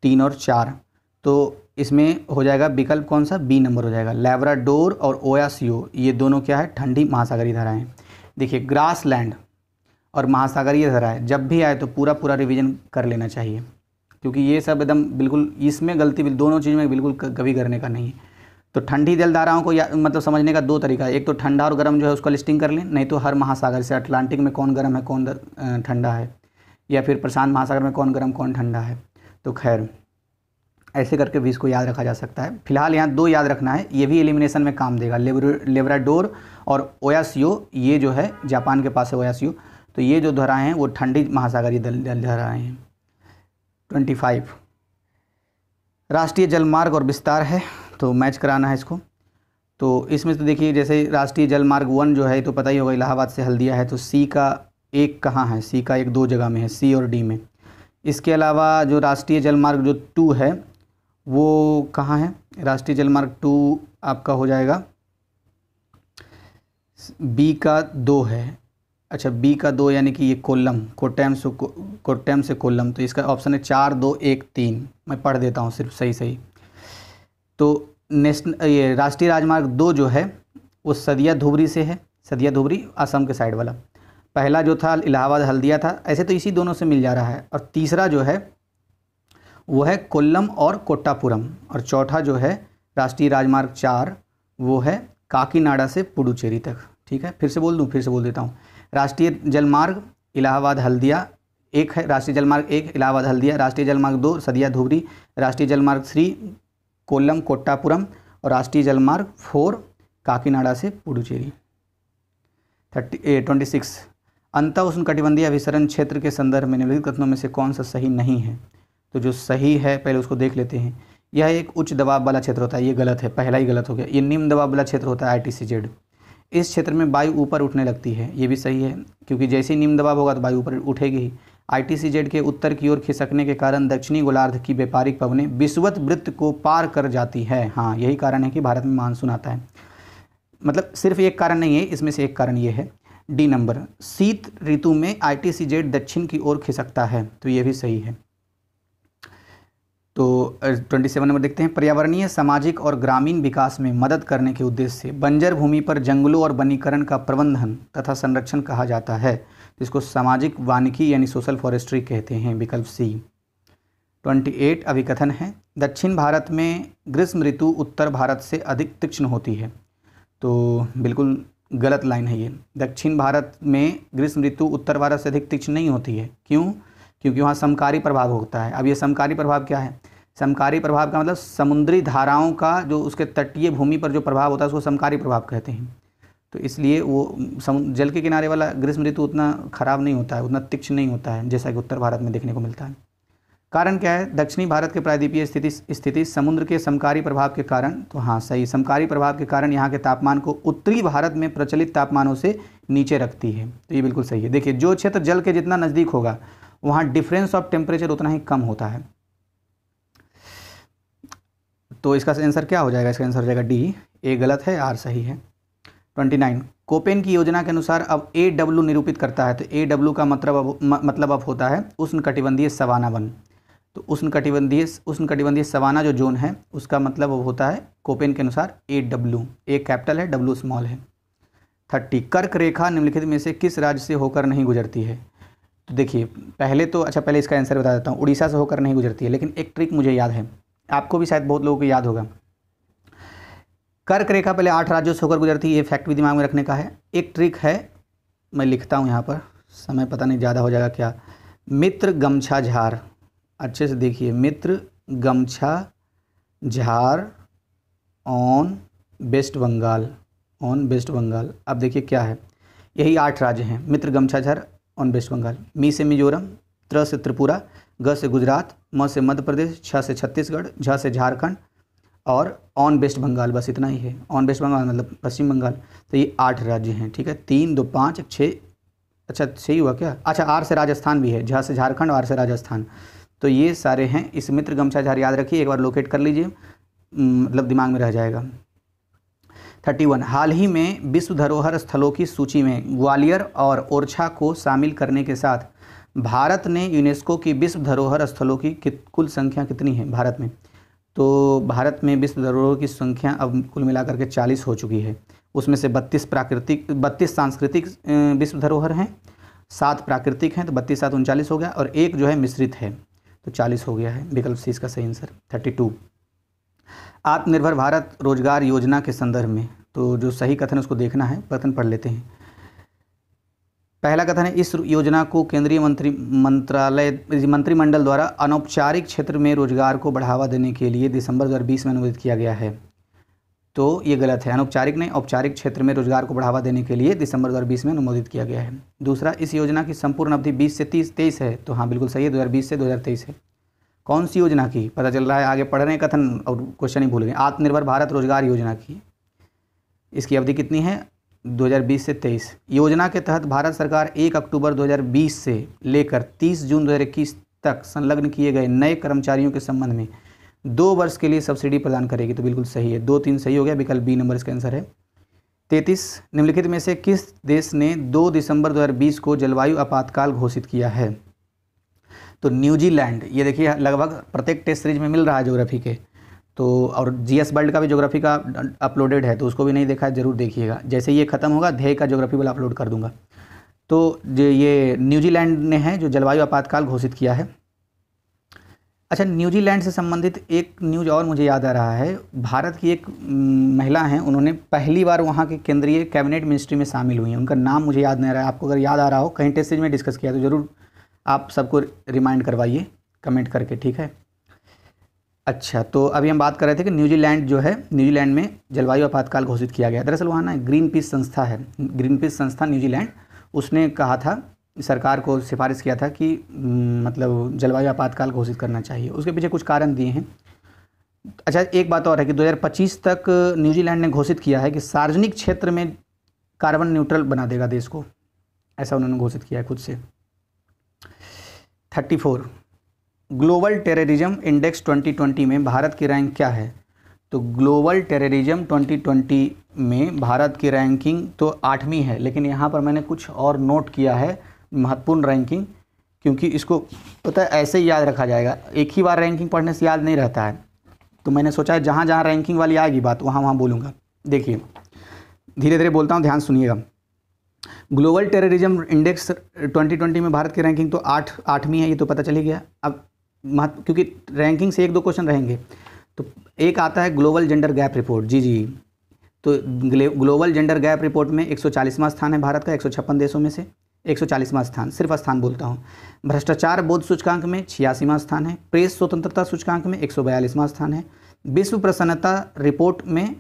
3 और 4, तो इसमें हो जाएगा विकल्प कौन सा, बी नंबर हो जाएगा। लेब्राडोर और ओयासियो ये दोनों क्या है, ठंडी महासागरीय धाराएं। देखिए ग्रासलैंड और महासागरीय धाराएं जब भी आए तो पूरा पूरा रिवीजन कर लेना चाहिए, क्योंकि ये सब एकदम बिल्कुल इसमें गलती दोनों चीज़ में बिल्कुल कभी करने का नहीं है। तो ठंडी जल धाराओं को मतलब समझने का 2 तरीका है, एक तो ठंडा और गर्म जो है उसका लिस्टिंग कर लें, नहीं तो हर महासागर से अटलांटिक में कौन गर्म है कौन ठंडा है, या फिर प्रशांत महासागर में कौन गर्म कौन ठंडा है। तो खैर ऐसे करके भी इसको याद रखा जा सकता है। फिलहाल यहाँ 2 याद रखना है, ये भी एलिमिनेशन में काम देगा। लेब्राडोर और ओयासियो, ये जो है जापान के पास है ओयासियो, तो ये जो धाराएँ हैं वो ठंडी महासागरीय जल धाराएँ हैं। 25 राष्ट्रीय जलमार्ग और विस्तार है, तो मैच कराना है इसको। तो इसमें तो देखिए जैसे राष्ट्रीय जलमार्ग 1 जो है तो पता ही होगा इलाहाबाद से हल्दिया है, तो सी का 1 कहाँ है, सी का 1 2 जगह में है, सी और डी में। इसके अलावा जो राष्ट्रीय जलमार्ग जो 2 है वो कहाँ है, राष्ट्रीय जलमार्ग 2 आपका हो जाएगा बी का 2 है। अच्छा बी का 2 यानी कि ये कोट्टयम से कोल्लम, तो इसका ऑप्शन है 4 2 1 3। मैं पढ़ देता हूँ सिर्फ सही। तो ये राष्ट्रीय राजमार्ग 2 जो है वो सदिया धुबरी से है, सदिया धुबरी असम के साइड वाला। पहला जो था इलाहाबाद हल्दिया था, ऐसे तो इसी दोनों से मिल जा रहा है। और तीसरा जो है वो है कोल्लम और कोट्टापुरम, और चौथा जो है राष्ट्रीय राजमार्ग 4 वो है काकीनाडा से पुडुचेरी तक। ठीक है, फिर से बोल देता हूँ। राष्ट्रीय जलमार्ग इलाहाबाद हल्दिया 1 है, राष्ट्रीय जलमार्ग 1 इलाहाबाद हल्दिया, राष्ट्रीय जलमार्ग 2 सदिया धुबरी, राष्ट्रीय जलमार्ग 3 कोल्लम कोट्टापुरम, और राष्ट्रीय जलमार्ग 4 काकीनाडा से पुडुचेरी। 26 अंत उष्णकटिबंधीय अभिसरण क्षेत्र के संदर्भ में निम्नलिखित कथनों में से कौन सा सही नहीं है। तो जो सही है पहले उसको देख लेते हैं। यह एक उच्च दबाव वाला क्षेत्र होता है, ये गलत है, पहला ही गलत हो गया। ये निम्न दबाव वाला क्षेत्र होता है ITCZ। इस क्षेत्र में वायु ऊपर उठने लगती है, ये भी सही है, क्योंकि जैसे ही निम्न दबाव होगा तो वायु ऊपर उठेगी ही। ITCZ के उत्तर की ओर खिसकने के कारण दक्षिणी गोलार्ध की व्यापारिक पवनें विषुवत वृत्त को पार कर जाती है। हाँ, यही कारण है कि भारत में मानसून आता है। मतलब सिर्फ एक कारण नहीं है, इसमें से एक कारण ये है। डी नंबर, शीत ऋतु में ITCZ दक्षिण की ओर खिसकता है, तो ये भी सही है। तो 27 नंबर देखते हैं। पर्यावरणीय, सामाजिक और ग्रामीण विकास में मदद करने के उद्देश्य से बंजर भूमि पर जंगलों और वनीकरण का प्रबंधन तथा संरक्षण कहा जाता है, इसको सामाजिक वानिकी यानी सोशल फॉरेस्ट्री कहते हैं, विकल्प सी। 28 अभिकथन है। दक्षिण भारत में ग्रीष्म ऋतु उत्तर भारत से अधिक तीक्ष्ण होती है, तो बिल्कुल गलत लाइन है ये। दक्षिण भारत में ग्रीष्म ऋतु उत्तर भारत से अधिक तीक्ष्ण नहीं होती है। क्यों? क्योंकि वहाँ समकारी प्रभाव होता है। अब ये समकारी प्रभाव क्या है? समकारी प्रभाव का मतलब समुद्री धाराओं का जो उसके तटीय भूमि पर जो प्रभाव होता है उसको समकारी प्रभाव कहते हैं। तो इसलिए वो जल के किनारे वाला ग्रीष्म ऋतु उतना खराब नहीं होता है, उतना तीक्ष्ण नहीं होता है जैसा कि उत्तर भारत में देखने को मिलता है। कारण क्या है? दक्षिणी भारत के प्रायद्वीपीय स्थिति समुद्र के समकारी प्रभाव के कारण, तो हाँ सही, समकारी प्रभाव के कारण यहाँ के तापमान को उत्तरी भारत में प्रचलित तापमानों से नीचे रखती है, तो ये बिल्कुल सही है। देखिए जो क्षेत्र जल के जितना नज़दीक होगा वहाँ डिफरेंस ऑफ टेम्परेचर उतना ही कम होता है। तो इसका आंसर क्या हो जाएगा? इसका आंसर हो जाएगा डी, ए गलत है, आर सही है। 29 कोपेन की योजना के अनुसार अब AW निरूपित करता है, तो AW का मतलब अब होता है उष्णकटिबंधीय सवाना वन। तो उष्णकटिबंधीय सवाना जो जोन है उसका मतलब अब होता है कोपेन के अनुसार AW, ए कैपिटल है, W स्मॉल है। 30 कर्क रेखा निम्नलिखित में से किस राज्य से होकर नहीं गुजरती है? तो देखिए पहले इसका आंसर बता देता हूँ। उड़ीसा से होकर नहीं गुजरती है, लेकिन एक ट्रिक मुझे याद है, आपको भी शायद बहुत लोगों को याद होगा। कर्क रेखा पहले 8 राज्यों से होकर गुजरती है, ये फैक्ट भी दिमाग में रखने का है। एक ट्रिक है, मैं लिखता हूँ यहाँ पर, समय पता नहीं ज़्यादा हो जाएगा क्या। मित्र गमछा झार, अच्छे से देखिए, मित्र गमछा झार ऑन वेस्ट बंगाल, अब देखिए क्या है, यही 8 राज्य हैं। मित्र गमछा झार ऑन वेस्ट बंगाल। मी से मिजोरम, त्र से त्रिपुरा, ग से गुजरात, म से मध्य प्रदेश, छ से छत्तीसगढ़, झ से झारखंड और ऑन वेस्ट बंगाल, बस इतना ही है। ऑन वेस्ट बंगाल मतलब पश्चिम बंगाल। तो ये 8 राज्य हैं, ठीक है। 3 2 5 6, अच्छा सही हुआ क्या? अच्छा आर से राजस्थान भी है, झ से झारखंड, आर से राजस्थान। तो ये सारे हैं। इस मित्र गमछा झार याद रखिए, एक बार लोकेट कर लीजिए, मतलब दिमाग में रह जाएगा। 31 हाल ही में विश्व धरोहर स्थलों की सूची में ग्वालियर और ओरछा को शामिल करने के साथ भारत ने यूनेस्को की विश्व धरोहर स्थलों की कुल संख्या कितनी है भारत में? तो भारत में विश्व धरोहर की संख्या अब कुल मिलाकर के 40 हो चुकी है। उसमें से 32 सांस्कृतिक विश्व धरोहर हैं, 7 प्राकृतिक हैं, तो 32 7 39 हो गया, और एक जो है मिश्रित है तो 40 हो गया है। विकल्प सी इसका सही आंसर 32। आत्मनिर्भर भारत रोजगार योजना के संदर्भ में, तो जो सही कथन है उसको देखना है, कथन पढ़ लेते हैं। पहला कथन है, इस योजना को केंद्रीय मंत्रिमंडल द्वारा अनौपचारिक क्षेत्र में रोजगार को बढ़ावा देने के लिए दिसंबर 2020 में अनुमोदित किया गया है। तो ये गलत है, अनौपचारिक नहीं, औपचारिक क्षेत्र में रोजगार को बढ़ावा देने के लिए दिसंबर 2020 में अनुमोदित किया गया है। दूसरा, इस योजना की संपूर्ण अवधि 20 से 23 है, तो हाँ बिल्कुल सही है, 2020 से 2023 है। कौन सी योजना की पता चल रहा है, आगे पढ़ रहे हैं कथन और क्वेश्चन ही भूल गए। आत्मनिर्भर भारत रोजगार योजना की इसकी अवधि कितनी है? 2020 से 23। योजना के तहत भारत सरकार 1 अक्टूबर 2020 से लेकर 30 जून 2021 तक संलग्न किए गए नए कर्मचारियों के संबंध में 2 वर्ष के लिए सब्सिडी प्रदान करेगी। तो बिल्कुल सही है, 2 3 सही हो गया, विकल्प बी नंबर इसका आंसर है। 33, निम्नलिखित में से किस देश ने 2 दिसंबर 2020 को जलवायु आपातकाल घोषित किया है? तो न्यूजीलैंड। ये देखिए लगभग प्रत्येक टेस्ट सीरीज में मिल रहा है ज्योग्राफी के, तो और जीएस वर्ल्ड का भी ज्योग्राफी का अपलोडेड है, तो उसको भी नहीं देखा है जरूर देखिएगा। जैसे ये खत्म होगा ध्येय का ज्योग्राफी वाला अपलोड कर दूंगा। तो जो ये न्यूजीलैंड ने है जो जलवायु आपातकाल घोषित किया है। अच्छा, न्यूजीलैंड से संबंधित एक न्यूज़ और मुझे याद आ रहा है। भारत की एक महिला हैं, उन्होंने पहली बार वहाँ के केंद्रीय कैबिनेट मिनिस्ट्री में शामिल हुई हैं। उनका नाम मुझे याद नहीं आ रहा है, आपको अगर याद आ रहा हो, कहीं टेस्ट सीरीज में डिस्कस किया तो ज़रूर आप सबको रिमाइंड करवाइए कमेंट करके, ठीक है। अच्छा, तो अभी हम बात कर रहे थे कि न्यूजीलैंड जो है, न्यूजीलैंड में जलवायु आपातकाल घोषित किया गया। दरअसल वहाँ ना ग्रीन पीस संस्था है, ग्रीन पीस संस्था न्यूजीलैंड, उसने कहा था, सरकार को सिफारिश किया था कि मतलब जलवायु आपातकाल घोषित करना चाहिए। उसके पीछे कुछ कारण दिए हैं। अच्छा, एक बात और है कि 2025 तक न्यूजीलैंड ने घोषित किया है कि सार्वजनिक क्षेत्र में कार्बन न्यूट्रल बना देगा देश को, ऐसा उन्होंने घोषित किया है खुद से। 34, ग्लोबल टेररिज्म इंडेक्स 2020 में भारत की रैंक क्या है? तो ग्लोबल टेररिज्म 2020 में भारत की रैंकिंग तो 8वीं है, लेकिन यहाँ पर मैंने कुछ और नोट किया है महत्वपूर्ण रैंकिंग, क्योंकि इसको पता है ऐसे ही याद रखा जाएगा, एक ही बार रैंकिंग पढ़ने से याद नहीं रहता है। तो मैंने सोचा है जहाँ जहाँ रैंकिंग वाली आएगी बात वहाँ वहाँ बोलूँगा। देखिए धीरे धीरे बोलता हूँ, ध्यान सुनिएगा। ग्लोबल टेररिज्म इंडेक्स 2020 में भारत की रैंकिंग तो 8वीं है, ये तो पता चल ही गया। अब क्योंकि रैंकिंग से 1-2 क्वेश्चन रहेंगे, तो एक आता है ग्लोबल जेंडर गैप रिपोर्ट, जी। तो ग्लोबल जेंडर गैप रिपोर्ट में 140वां स्थान है भारत का 156 देशों में से, 140वां स्थान, सिर्फ स्थान बोलता हूँ। भ्रष्टाचार बोध सूचकांक में 86वां स्थान है। प्रेस स्वतंत्रता सूचकांक में 142वां स्थान है। विश्व प्रसन्नता रिपोर्ट में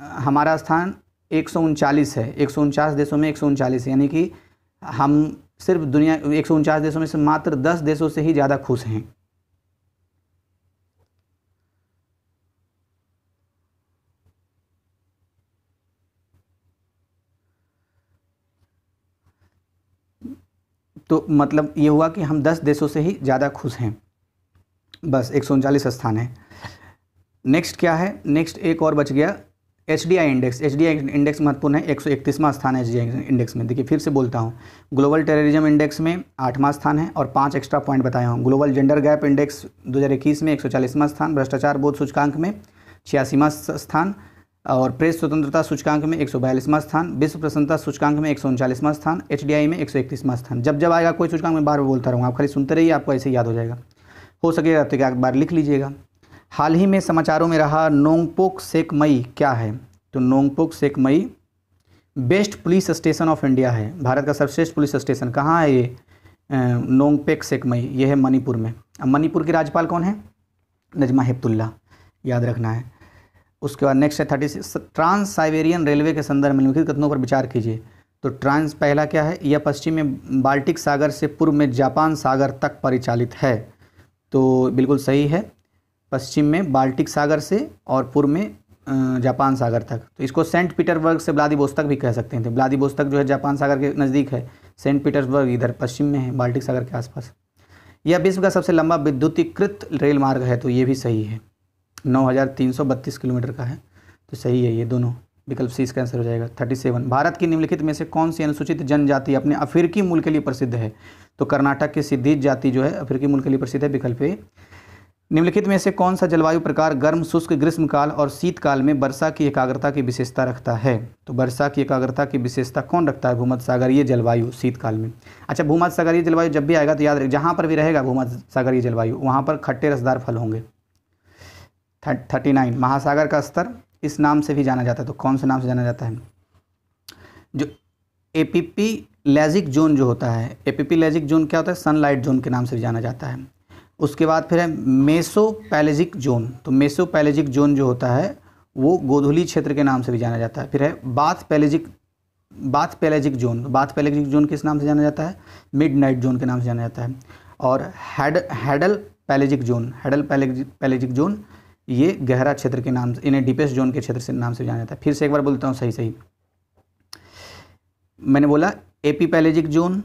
हमारा स्थान 139 है, 149 देशों में 139 है, यानी कि हम सिर्फ दुनिया 149 देशों में से मात्र 10 देशों से ही ज़्यादा खुश हैं। तो मतलब ये हुआ कि हम 10 देशों से ही ज़्यादा खुश हैं, बस 139 स्थान है। नेक्स्ट क्या है? नेक्स्ट एक और बच गया, HDI इंडेक्स। HDI इंडेक्स महत्वपूर्ण है, 131वां स्थान है HDI इंडेक्स में। देखिए फिर से बोलता हूँ, ग्लोबल टेररिज्म इंडेक्स में 8वां स्थान है और 5 एक्स्ट्रा पॉइंट बताया हूँ। ग्लोबल जेंडर गैप इंडेक्स 2021 में 140वां स्थान, भ्रष्टाचार बोध सूचकांक में 86वां स्थान, और प्रेस स्वतंत्रता सूचकांक में 142वां स्थान, विश्व प्रसन्नता सूचकांक में 139वां स्थान, HDI में 131वां स्थान। जब जब आएगा कोई सूचकांक मैं बार बार बोलता रहूँगा, आप खाली सुनते रहिए, आपको ऐसे ही याद हो जाएगा। हो सकेगा तो एक बार लिख लीजिएगा। हाल ही में समाचारों में रहा नोंगपोक सेकमई क्या है? तो Nongpok Sekmai best police station of India है, भारत का सर्वश्रेष्ठ पुलिस स्टेशन। कहाँ है ये? नोंगपोक सेकमई, ये है मणिपुर में। अब मणिपुर के राज्यपाल कौन है? नजमा हेपतुल्ला, याद रखना है। उसके बाद नेक्स्ट है 36, ट्रांस साइबेरियन रेलवे के संदर्भ में निम्नलिखित कथनों पर विचार कीजिए। तो ट्रांस पहला क्या है? यह पश्चिम में बाल्टिक सागर से पूर्व में जापान सागर तक परिचालित है। तो बिल्कुल सही है, पश्चिम में बाल्टिक सागर से और पूर्व में जापान सागर तक। तो इसको सेंट पीटर्सबर्ग से व्लादिवोस्तोक भी कह सकते थे। व्लादिवोस्तोक जो है जापान सागर के नज़दीक है, सेंट पीटर्सबर्ग इधर पश्चिम में है, बाल्टिक सागर के आसपास। यह विश्व का सबसे लंबा विद्युतीकृत रेल मार्ग है, तो ये भी सही है, 9332 किलोमीटर का है, तो सही है ये दोनों। विकल्प सी इसका आंसर हो जाएगा। 37 भारत की निम्नलिखित में से कौन सी अनुसूचित जनजाति अपने अफ्रीकी मूल के लिए प्रसिद्ध है? तो कर्नाटक की सिद्दीज जाति जो है अफ्रीकी मूल के लिए प्रसिद्ध है, विकल्प ए। निम्नलिखित में से कौन सा जलवायु प्रकार गर्म शुष्क ग्रीष्मकाल और शीतकाल में वर्षा की एकाग्रता की विशेषता रखता है? तो वर्षा की एकाग्रता की विशेषता कौन रखता है? भूमध्य सागरीय जलवायु शीतकाल में। अच्छा, भूमध्य सागरीय जलवायु जब भी आएगा तो याद रखिए, जहाँ पर भी रहेगा भूमध्य सागरीय जलवायु वहाँ पर खट्टे रसदार फल होंगे। 39 महासागर का स्तर इस नाम से भी जाना जाता है, तो कौन से नाम से जाना जाता है? जो एपिपीलैजिक जोन जो होता है, एपिपीलैजिक जोन क्या होता है? सनलाइट जोन के नाम से भी जाना जाता है। उसके बाद फिर है मेसोपैलेजिक जोन, तो मेसोपैलेजिक जोन जो होता है वो गोधुली क्षेत्र के नाम से भी जाना जाता है। फिर है बाथ पैलेजिक जोन, बाथ पैलेजिक जोन किस नाम से जाना जाता है? मिडनाइट जोन के नाम से जाना जाता है। और हैडल पैलेजिक जोन ये गहरा क्षेत्र के नाम से, इन्हें डीपेस्ट जोन के क्षेत्र से नाम से जाना जाता है। फिर से एक बार बोलता हूँ सही मैंने बोला एपीपैलेजिक जोन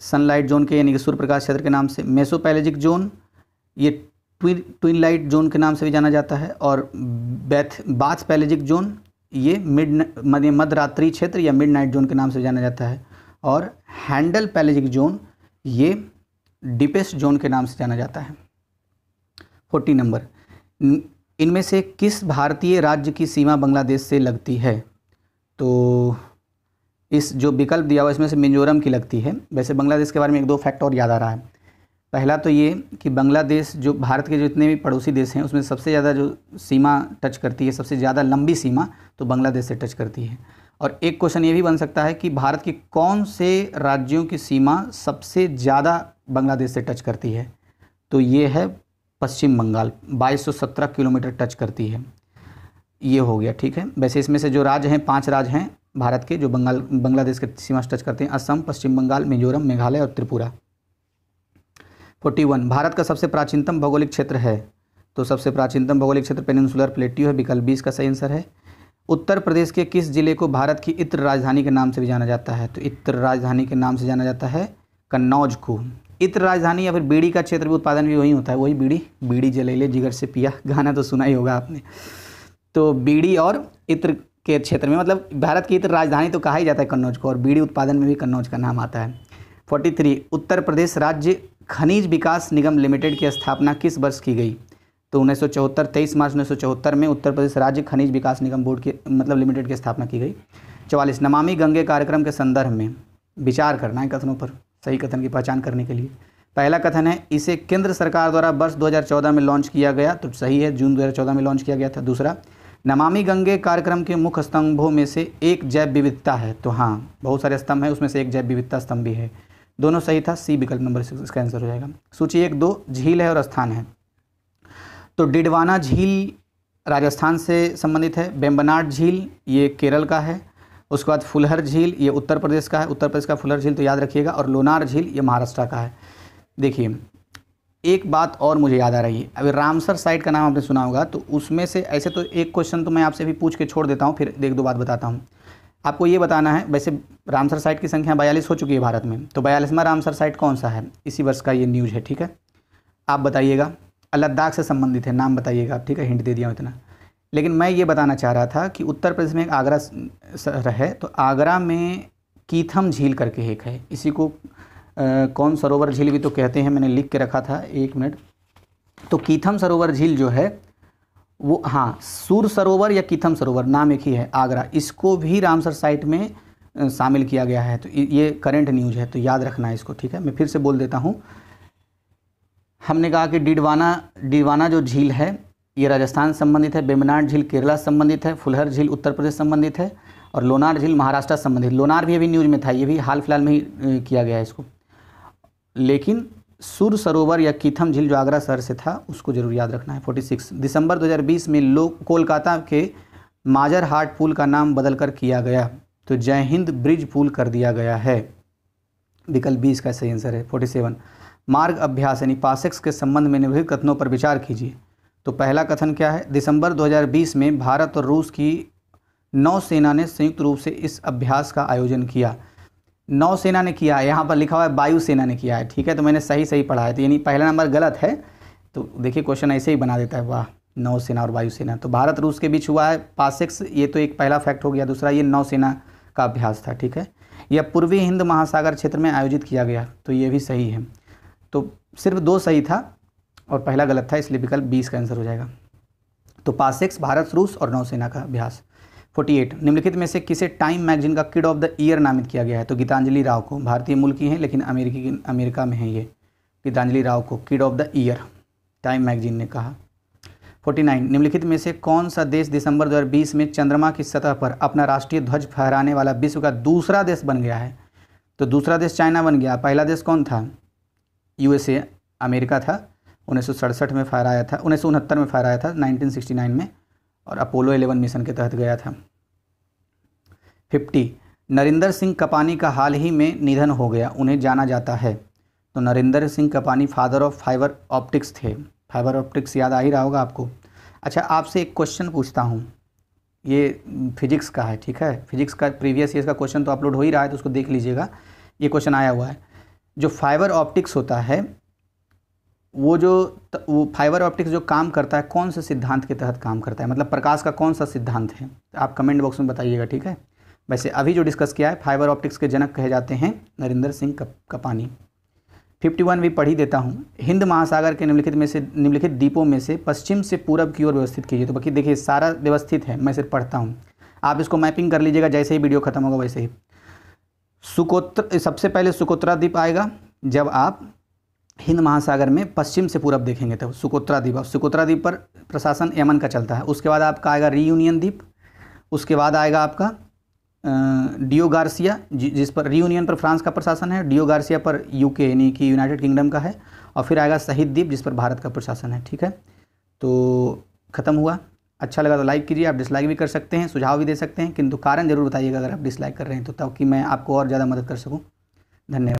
सनलाइट जोन के यानी कि सूर्य प्रकाश क्षेत्र के नाम से, मेसोपैलेजिक जोन ये ट्विन लाइट जोन के नाम से भी जाना जाता है, और बाथ पैलेजिक जोन ये मध्यरात्रि क्षेत्र या मिडनाइट जोन के नाम से जाना जाता है, और हैंडल पैलेजिक जोन ये डीपेस्ट जोन के नाम से जाना जाता है। 40 नंबर, इनमें से किस भारतीय राज्य की सीमा बांग्लादेश से लगती है? तो इस जो विकल्प दिया हुआ इसमें से मिजोरम की लगती है। वैसे बांग्लादेश के बारे में एक दो फैक्ट और याद आ रहा है। पहला तो ये कि बांग्लादेश जो भारत के जितने भी पड़ोसी देश हैं उसमें सबसे ज़्यादा जो सीमा टच करती है, सबसे ज़्यादा लंबी सीमा तो बांग्लादेश से टच करती है। और एक क्वेश्चन ये भी बन सकता है कि भारत के कौन से राज्यों की सीमा सबसे ज़्यादा बांग्लादेश से टच करती है? तो ये है पश्चिम बंगाल, 2217 किलोमीटर टच करती है। ये हो गया, ठीक है। वैसे इसमें से जो राज्य हैं 5 राज्य हैं भारत के जो बांग्लादेश के सीमा से टच करते हैं, असम, पश्चिम बंगाल, मिजोरम, मेघालय और त्रिपुरा। 41 भारत का सबसे प्राचीनतम भौगोलिक क्षेत्र है? तो सबसे प्राचीनतम भौगोलिक क्षेत्र पेनिनसुलर प्लेट्यू है, विकल्प 20 का सही आंसर है। उत्तर प्रदेश के किस जिले को भारत की इत्र राजधानी के नाम से भी जाना जाता है? तो इत्र राजधानी के नाम से जाना जाता है कन्नौज को। इत्र राजधानी या फिर बीड़ी का क्षेत्र भी उत्पादन भी वही होता है, वही बीड़ी जलेले जिगर से पिया, गाना तो सुना ही होगा आपने। तो बीड़ी और इत्र के क्षेत्र में, मतलब भारत की इत्र राजधानी तो कहा ही जाता है कन्नौज को, और बीड़ी उत्पादन में भी कन्नौज का नाम आता है। 43 उत्तर प्रदेश राज्य खनिज विकास निगम लिमिटेड की स्थापना किस वर्ष की गई? तो 1974 23 मार्च 1974 में उत्तर प्रदेश राज्य खनिज विकास निगम बोर्ड के मतलब लिमिटेड की स्थापना की गई। 44 नमामि गंगे कार्यक्रम के संदर्भ में विचार करना है कथनों पर, सही कथन की पहचान करने के लिए। पहला कथन है इसे केंद्र सरकार द्वारा वर्ष 2014 में लॉन्च किया गया, तो सही है, जून 2014 में लॉन्च किया गया था। दूसरा, नमामि गंगे कार्यक्रम के मुख्य स्तंभों में से एक जैव विविधता है, तो हाँ बहुत सारे स्तंभ हैं, उसमें से एक जैव विविधता स्तंभ भी है। दोनों सही था, सी विकल्प नंबर 6 इसका आंसर हो जाएगा। सूची 1, 2 झील है और स्थान है। तो डिडवाना झील राजस्थान से संबंधित है, बेम्बनाड झील ये केरल का है, उसके बाद फुलहर झील ये उत्तर प्रदेश का है, उत्तर प्रदेश का फुलहर झील तो याद रखिएगा, और लोनार झील ये महाराष्ट्र का है। देखिए एक बात और मुझे याद आ रही है, अभी रामसर साइट का नाम आपने सुना होगा, तो उसमें से ऐसे तो एक क्वेश्चन तो मैं आपसे भी पूछ के छोड़ देता हूँ, फिर एक दो बात बताता हूँ। आपको ये बताना है, वैसे रामसर साइट की संख्या 42 हो चुकी है भारत में, तो 42वां रामसर साइट कौन सा है? इसी वर्ष का ये न्यूज़ है, ठीक है। आप बताइएगा, लद्दाख से संबंधित है, नाम बताइएगा आप, ठीक है, हिंट दे दिया इतना। लेकिन मैं ये बताना चाह रहा था कि उत्तर प्रदेश में एक आगरा है, तो आगरा में कीथम झील करके एक है, इसी को कौन सरोवर झील भी तो कहते हैं, मैंने लिख के रखा था, एक मिनट। तो कीथम सरोवर झील जो है वो, हाँ सूर सरोवर या कीथम सरोवर नाम एक ही है, आगरा, इसको भी रामसर साइट में शामिल किया गया है। तो ये करंट न्यूज़ है, तो याद रखना है इसको, ठीक है। मैं फिर से बोल देता हूँ, हमने कहा कि डिडवाना जो झील है ये राजस्थान संबंधित है, बेम्बनाड झील केरला संबंधित है, फुलहर झील उत्तर प्रदेश संबंधित है, और लोनार झील महाराष्ट्र संबंधित। लोनार भी अभी न्यूज़ में था, ये भी हाल फिलहाल में ही किया गया है इसको। लेकिन सुर सरोवर या कीथम झील जो आगरा शहर से था उसको जरूर याद रखना है। 46 दिसंबर 2020 में कोलकाता के माजर हाट पुल का नाम बदलकर किया गया, तो जय हिंद ब्रिज पुल कर दिया गया है, विकल्प 20 का सही आंसर है। 47 मार्ग अभ्यास यानी पासेक्स के संबंध में निम्नलिखित कथनों पर विचार कीजिए। तो पहला कथन क्या है? दिसंबर 2020 में भारत और रूस की नौसेना ने संयुक्त रूप से इस अभ्यास का आयोजन किया। नौसेना ने किया है, यहाँ पर लिखा हुआ है वायुसेना ने किया है, ठीक है, तो मैंने सही पढ़ा है, तो यानी पहला नंबर गलत है। तो देखिए क्वेश्चन ऐसे ही बना देता है, वाह नौसेना और वायुसेना। तो भारत रूस के बीच हुआ है पासेक्स, ये तो एक पहला फैक्ट हो गया। दूसरा ये नौसेना का अभ्यास था, ठीक है। यह पूर्वी हिंद महासागर क्षेत्र में आयोजित किया गया, तो ये भी सही है। तो सिर्फ 2 सही था और पहला गलत था, इसलिए विकल्प 20 का आंसर हो जाएगा। तो पासेक्स भारत रूस और नौसेना का अभ्यास। 48 निम्नलिखित में से किसे टाइम मैगजीन का किड ऑफ द ईयर नामित किया गया है? तो गीतांजलि राव को, भारतीय मूल की हैं लेकिन अमेरिका में है ये। गीतांजलि राव को kid of the year time magazine ने कहा। 49 निम्नलिखित में से कौन सा देश दिसंबर 2020 में चंद्रमा की सतह पर अपना राष्ट्रीय ध्वज फहराने वाला विश्व का दूसरा देश बन गया है? तो दूसरा देश चाइना बन गया। पहला देश कौन था? यूएसए, अमेरिका था। 1967 में फहराया था, 1969 में फहराया था, 1969 में, और अपोलो 11 मिशन के तहत गया था। 50 नरेंद्र सिंह कपानी का हाल ही में निधन हो गया, उन्हें जाना जाता है? तो Narendra Singh Kapany father of fibre optics थे। फाइबर ऑप्टिक्स याद आ ही रहा होगा आपको। अच्छा, आपसे एक क्वेश्चन पूछता हूँ, ये फिजिक्स का है, ठीक है। फिजिक्स का प्रीवियस ईयर का क्वेश्चन तो अपलोड हो ही रहा है, तो उसको देख लीजिएगा। ये क्वेश्चन आया हुआ है, जो फाइबर ऑप्टिक्स होता है वो फाइबर ऑप्टिक्स जो काम करता है कौन से सिद्धांत के तहत काम करता है? मतलब प्रकाश का कौन सा सिद्धांत है? आप कमेंट बॉक्स में बताइएगा, ठीक है। वैसे अभी जो डिस्कस किया है, फाइबर ऑप्टिक्स के जनक कहे जाते हैं नरेंद्र सिंह कपानी। 51 भी पढ़ ही देता हूँ। हिंद महासागर के निम्नलिखित द्वीपों में से पश्चिम से पूरब की ओर व्यवस्थित कीजिए। तो बाकी देखिए सारा व्यवस्थित है, मैं सिर्फ पढ़ता हूँ, आप इसको मैपिंग कर लीजिएगा। जैसे ही वीडियो खत्म होगा वैसे ही सबसे पहले सुकोत्रा द्वीप आएगा जब आप हिंद महासागर में पश्चिम से पूरब देखेंगे, तो सुकोत्रा द्वीप। सुकोत्रा द्वीप पर प्रशासन यमन का चलता है। उसके बाद आपका आएगा रियूनियन द्वीप। उसके बाद आएगा आपका डियो गार्सिया, जिस पर रियूनियन पर फ्रांस का प्रशासन है, डियो गार्सिया पर यूके यानी कि यूनाइटेड किंगडम का है, और फिर आएगा शहीद द्वीप जिस पर भारत का प्रशासन है, ठीक है। तो ख़त्म हुआ। अच्छा लगा तो लाइक कीजिए, आप डिसलाइक भी कर सकते हैं, सुझाव भी दे सकते हैं, किंतु कारण जरूर बताइएगा अगर आप डिसलाइक कर रहे हैं तो, ताकि मैं आपको और ज़्यादा मदद कर सकूँ। धन्यवाद।